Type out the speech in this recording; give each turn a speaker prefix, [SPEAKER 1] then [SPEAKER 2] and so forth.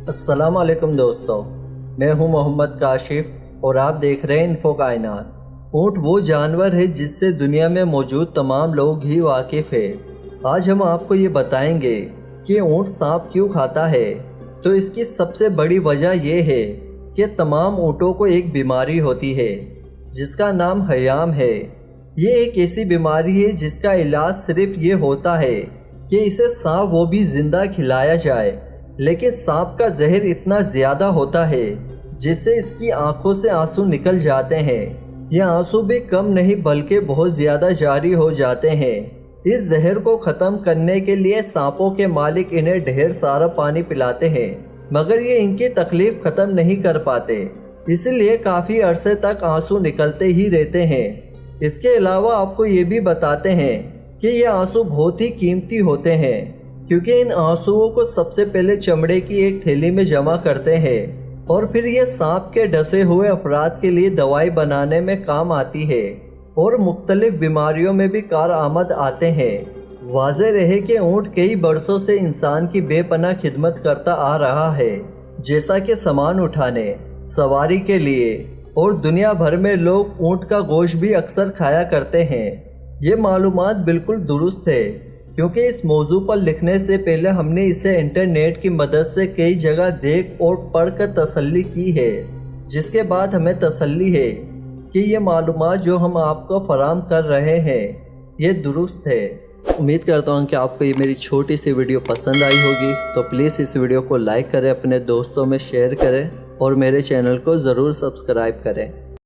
[SPEAKER 1] अस्सलाम वालेकुम दोस्तों, मैं हूं मोहम्मद काशिफ और आप देख रहे हैं इन्फो कायनात। ऊँट वो जानवर है जिससे दुनिया में मौजूद तमाम लोग ही वाकिफ़ है। आज हम आपको ये बताएंगे कि ऊँट सांप क्यों खाता है। तो इसकी सबसे बड़ी वजह यह है कि तमाम ऊँटों को एक बीमारी होती है जिसका नाम हयाम है। ये एक ऐसी बीमारी है जिसका इलाज सिर्फ ये होता है कि इसे सांप वो भी ज़िंदा खिलाया जाए, लेकिन सांप का जहर इतना ज़्यादा होता है जिससे इसकी आंखों से आंसू निकल जाते हैं। ये आंसू भी कम नहीं बल्कि बहुत ज़्यादा जारी हो जाते हैं। इस जहर को ख़त्म करने के लिए सांपों के मालिक इन्हें ढेर सारा पानी पिलाते हैं, मगर ये इनकी तकलीफ़ ख़त्म नहीं कर पाते, इसलिए काफ़ी अरसे तक आंसू निकलते ही रहते हैं। इसके अलावा आपको ये भी बताते हैं कि ये आंसू बहुत ही कीमती होते हैं, क्योंकि इन आंसुओं को सबसे पहले चमड़े की एक थैली में जमा करते हैं और फिर ये सांप के डसे हुए अफराद के लिए दवाई बनाने में काम आती है और मुख्तलिफ बीमारियों में भी कारआमद आते हैं। वाज़ेह रहे कि ऊँट कई बरसों से इंसान की बेपनाह खिदमत करता आ रहा है, जैसा कि सामान उठाने, सवारी के लिए, और दुनिया भर में लोग ऊँट का गोश्त भी अक्सर खाया करते हैं। ये मालूमात बिल्कुल दुरुस्त है, क्योंकि इस मौजू पर लिखने से पहले हमने इसे इंटरनेट की मदद से कई जगह देख और पढ़ कर तसल्ली की है, जिसके बाद हमें तसल्ली है कि ये मालूमात जो हम आपको फराहम कर रहे हैं ये दुरुस्त है। उम्मीद करता हूँ कि आपको ये मेरी छोटी सी वीडियो पसंद आई होगी, तो प्लीज़ इस वीडियो को लाइक करें, अपने दोस्तों में शेयर करें और मेरे चैनल को ज़रूर सब्सक्राइब करें।